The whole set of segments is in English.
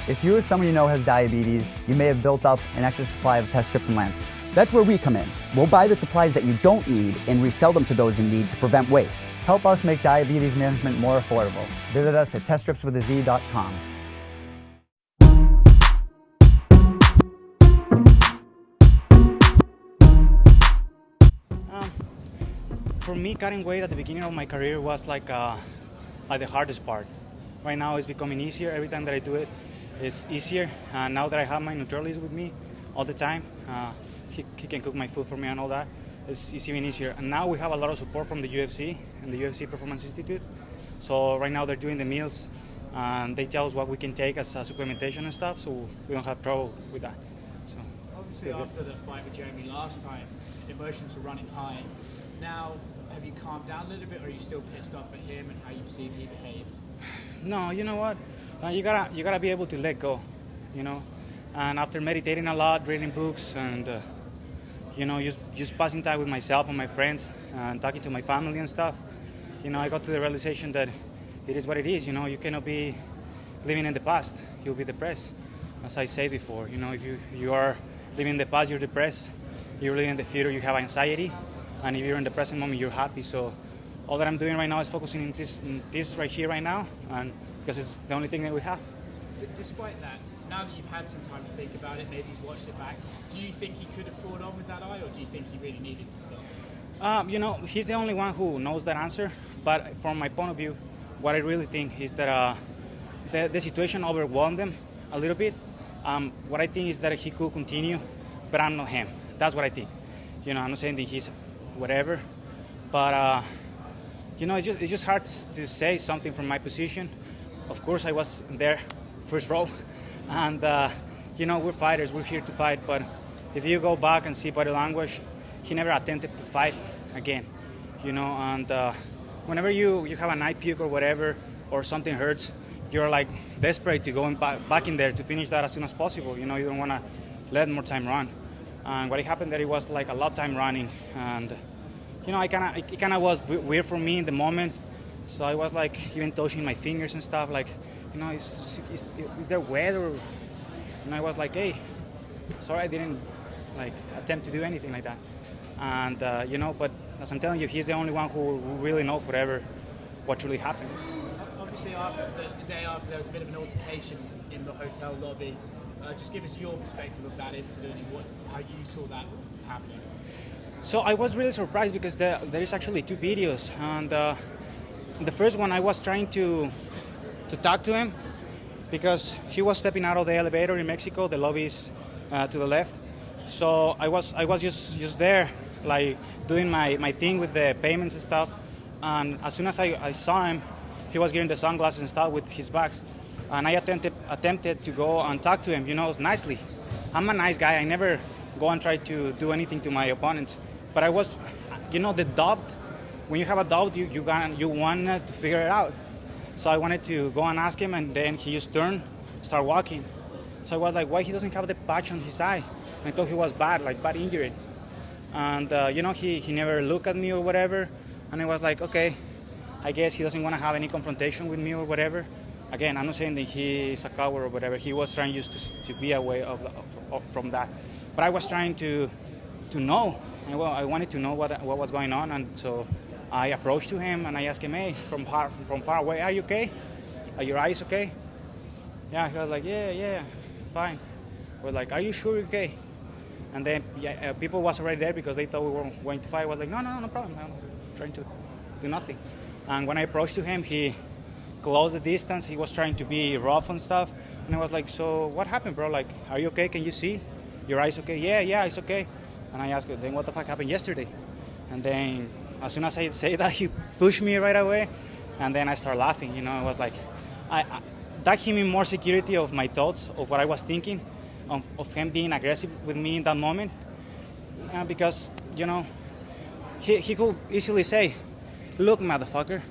If you or someone you know has diabetes, you may have built up an extra supply of test strips and lancets. That's where we come in. We'll buy the supplies that you don't need and resell them to those in need to prevent waste. Help us make diabetes management more affordable. Visit us at teststripswithaz.com. For me, cutting weight at the beginning of my career was like the hardest part. Right now it's becoming easier. Every time that I do it, it's easier. Now that I have my nutritionist with me all the time, he can cook my food for me and all that. It's even easier. And now we have a lot of support from the UFC and the UFC Performance Institute. So right now they're doing the meals and they tell us what we can take as supplementation and stuff, so we don't have trouble with that. So obviously after the fight with Jeremy last time, emotions were running high. Now, have you calmed down a little bit, or are you still pissed off at him and how you perceive he behaved? No, you know what? You gotta be able to let go, you know. And after meditating a lot, reading books, and just passing time with myself and my friends, and talking to my family and stuff, I got to the realization that it is what it is. You cannot be living in the past. You'll be depressed, as I said before. If you are living in the past, you're depressed. You're living in the future, you have anxiety. And if you're in the present moment, you're happy. So all that I'm doing right now is focusing in this right here, right now, and because it's the only thing that we have. Despite that, now that you've had some time to think about it, maybe you've watched it back, do you think he could have fought on with that eye, or do you think he really needed to stop? He's the only one who knows that answer. But from my point of view, what I really think is that the situation overwhelmed them a little bit. What I think is that he could continue, but I'm not him. That's what I think. I'm not saying that he's whatever, but it's just hard to say something from my position. Of course, I was there first row, and we're fighters. We're here to fight. But if you go back and see body language, he never attempted to fight again. And whenever you have an eye puke or whatever, or something hurts, you're like desperate to go back in there to finish that as soon as possible. You don't want to let more time run. And what happened there, it was like a lot of time running, and it kind of was weird for me in the moment. So I was like even touching my fingers and stuff, like, is there wet, or I was like, hey, sorry, I didn't like attempt to do anything like that. And but as I'm telling you, he's the only one who will really know forever what really happened. Obviously, after the day after, there was a bit of an altercation in the hotel lobby. Just give us your perspective of that incident and how you saw that happening. So I was really surprised because there is actually 2 videos, and the first one I was trying to talk to him because he was stepping out of the elevator in Mexico. The lobby is to the left, so I was just there, like doing my thing with the payments and stuff. And as soon as I saw him, he was getting the sunglasses and stuff with his bags. And I attempted to go and talk to him, nicely. I'm a nice guy. I never go and try to do anything to my opponents. But I was, the doubt. When you have a doubt, you want to figure it out. So I wanted to go and ask him, and then he just turned, start walking. So I was like, why he doesn't have the patch on his eye? I thought he was bad injury. And he never looked at me or whatever. And I was like, okay, I guess he doesn't want to have any confrontation with me or whatever. Again, I'm not saying that he is a coward or whatever. He was trying just to be away from that. But I was trying to know. I wanted to know what was going on, and so I approached to him and I asked him, hey, from far away, are you okay? Are your eyes okay? Yeah, he was like, yeah, fine. I was like, are you sure you're okay? And then people was already there because they thought we were going to fight. I was like, no problem. I'm trying to do nothing. And when I approached to him, he close the distance. He was trying to be rough and stuff, and I was like, so what happened, bro? Like, are you okay? Can you see? Your eyes okay? Yeah, it's okay. And I asked him, then what the fuck happened yesterday? And then as soon as I say that, he pushed me right away, and then I started laughing. I was like, that gave me more security of my thoughts, of what I was thinking, of him being aggressive with me in that moment, because he could easily say, look, motherfucker,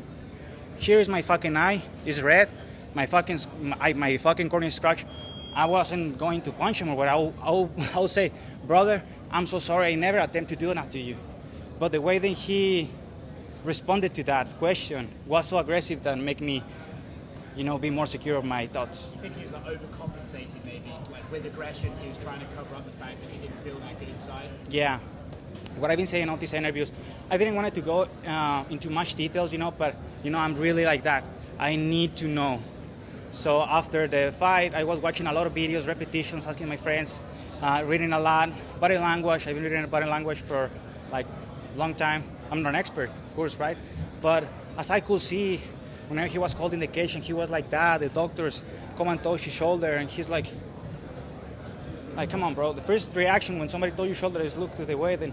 here's my fucking eye, it's red, my fucking corner is scratched. I wasn't going to punch him or whatever. I'll say, brother, I'm so sorry, I never attempt to do that to you. But the way that he responded to that question was so aggressive that made me be more secure of my thoughts. You think he was like overcompensating maybe, like with aggression, he was trying to cover up the fact that he didn't feel that good inside? Yeah. What I've been saying in all these interviews, I didn't want to go into much details, but I'm really like that. I need to know. So after the fight, I was watching a lot of videos, repetitions, asking my friends, reading a lot, body language. I've been reading body language for like a long time. I'm not an expert, of course, right? But as I could see, whenever he was holding the cage and he was like that, the doctors come and touch his shoulder, and he's like, come on, bro. The first reaction when somebody touches your shoulder is look to the way, then,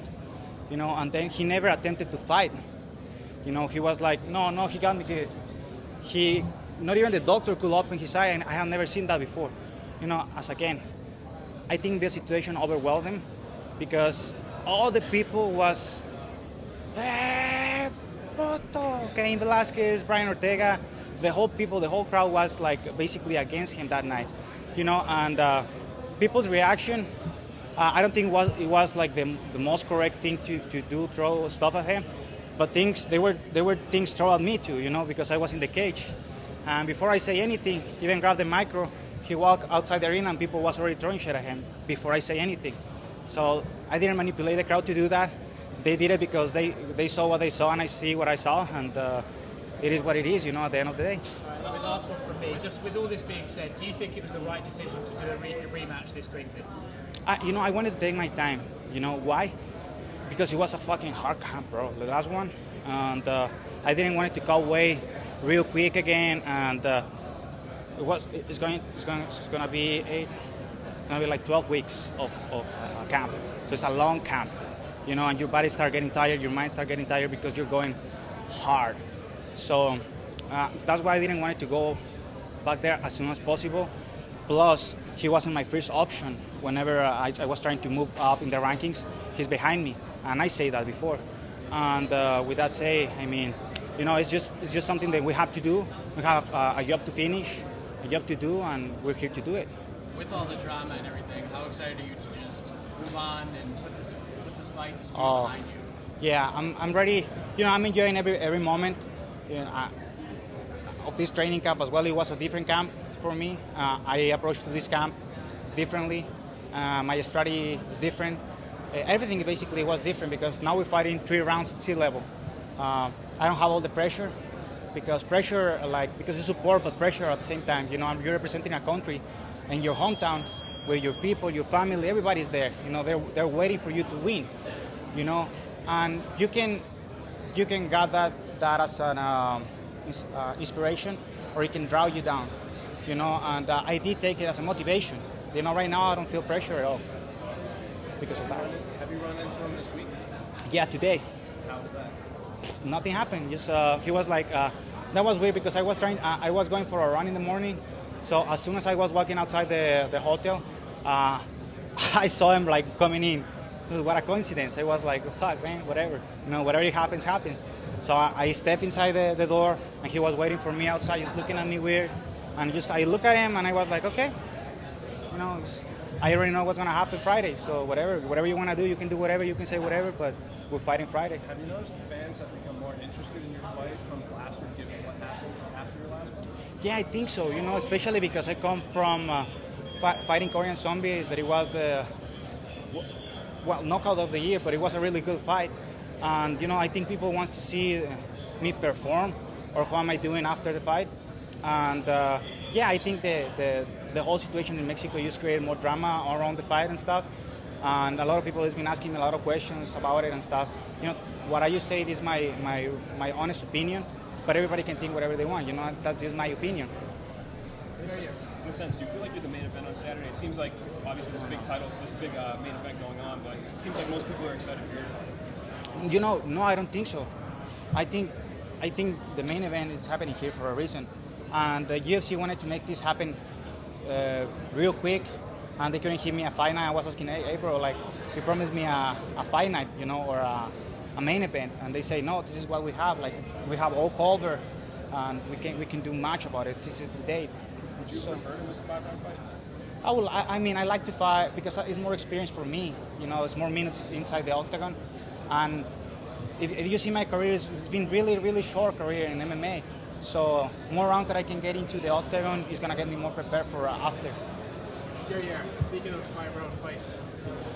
and then he never attempted to fight. He was like, no, he got me good. Not even the doctor could open his eye, and I have never seen that before. I think the situation overwhelmed him because all the people was, Cain Velasquez, Brian Ortega, the whole crowd was like basically against him that night, and people's reaction, I don't think it was like the most correct thing to do, throw stuff at him, but there were things thrown at me too, because I was in the cage. And before I say anything, even grab the micro, he walked outside the arena and people was already throwing shit at him before I say anything. So I didn't manipulate the crowd to do that. They did it because they saw what they saw and I see what I saw, and it is what it is, at the end of the day. All right, last one from me. Just with all this being said, do you think it was the right decision to do a rematch this quickly? I wanted to take my time. Why? Because it was a fucking hard camp, bro. The last one, and I didn't want it to go away real quick again, and it's going to be like 12 weeks of camp. So it's a long camp, and your body start getting tired, your mind start getting tired because you're going hard. So that's why I didn't want it to go back there as soon as possible. Plus, he wasn't my first option. Whenever I was trying to move up in the rankings, he's behind me, and I say that before. And with that say, it's just something that we have to do. We have a job to finish, a job to do, and we're here to do it. With all the drama and everything, how excited are you to just move on and put this fight, this feud behind you? Yeah, I'm ready. I'm enjoying every moment of this training camp as well. It was a different camp for me. I approached this camp differently. My strategy is different. Everything basically was different because now we're fighting 3 rounds at sea level. I don't have all the pressure because it's support, but pressure at the same time. You're representing a country and your hometown where your people, your family, everybody's there. They're waiting for you to win. And you can get that as an inspiration, or it can draw you down. And I did take it as a motivation. Right now I don't feel pressure at all because of that. Have you run into him this week? Yeah, today. How was that? Nothing happened. Just he was like, that was weird because I was going for a run in the morning. So as soon as I was walking outside the hotel, I saw him like coming in. What a coincidence! I was like, fuck, man, whatever. Whatever happens, happens. So I stepped inside the door, and he was waiting for me outside, just looking at me weird. And I look at him, and I was like, okay, I already know what's gonna happen Friday. So whatever you wanna do, you can do whatever, you can say whatever, but we're fighting Friday. Have you noticed fans have become more interested in your fight from the last one, given what happened after your last one? Yeah, I think so. Especially because I come from fighting Korean Zombie, that it was the knockout of the year, but it was a really good fight. And I think people wants to see me perform, or how am I doing after the fight. And I think the whole situation in Mexico just created more drama around the fight and stuff. And a lot of people has been asking me a lot of questions about it and stuff. What I just say is my honest opinion, but everybody can think whatever they want. That's just my opinion. In a sense, do you feel like you're the main event on Saturday? It seems like obviously this big main event going on, but it seems like most people are excited for your fight. No, I don't think so. I think the main event is happening here for a reason, and the UFC wanted to make this happen real quick, and they couldn't give me a fight night. I was asking, hey bro, like, you promised me a fight night, or a main event, and they say no. This is what we have. Like, we have all cover, and we can do much about it. This is the date. Would you prefer it as a 5-round fight? I like to fight because it's more experience for me. It's more minutes inside the octagon, and if you see my career, it's been really, really short career in MMA. So more rounds that I can get into the octagon is gonna get me more prepared for after. Yeah. Speaking of 5-round fights,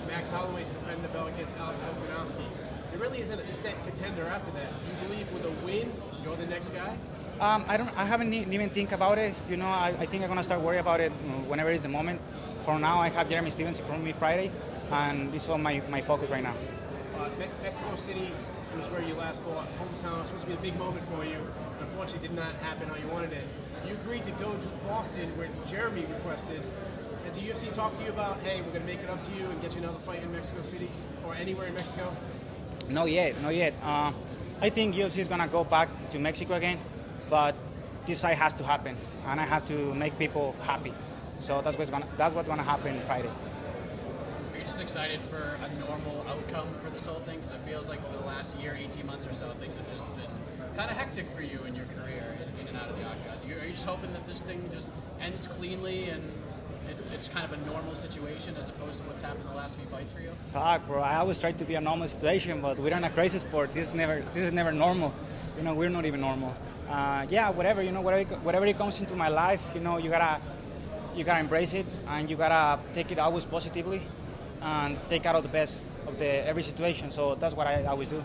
Max Holloway's defending the belt against Alex Volkanovski. There really isn't a set contender after that. Do you believe with a win, you're the next guy? I haven't even think about it. You know, I think I'm gonna start worrying about it whenever is the moment. For now, I have Jeremy Stevens in front of me Friday, and this is all my focus right now. Mexico City was where you last fought. Hometown was supposed to be a big moment for you. Unfortunately, did not happen how you wanted it. You agreed to go to Boston, where Jeremy requested. Has the UFC talked to you about, hey, we're going to make it up to you and get you another fight in Mexico City or anywhere in Mexico? Not yet. I think UFC is gonna go back to Mexico again, but this fight has to happen, and I have to make people happy. So that's what's gonna happen Friday. Are you just excited for a normal outcome for this whole thing? Because it feels like over the last year, 18 months or so, things have just been kind of hectic for you in your career in and out of the octagon. Are you just hoping that this thing just ends cleanly and it's kind of a normal situation as opposed to what's happened the last few fights for you? Fuck, bro. I always try to be a normal situation, but we're in a crazy sport. This is never normal. You know, we're not even normal. Whatever. You know, whatever it comes into my life, you know, you gotta embrace it, and you gotta take it always positively, and take out of the best of every situation. So that's what I always do.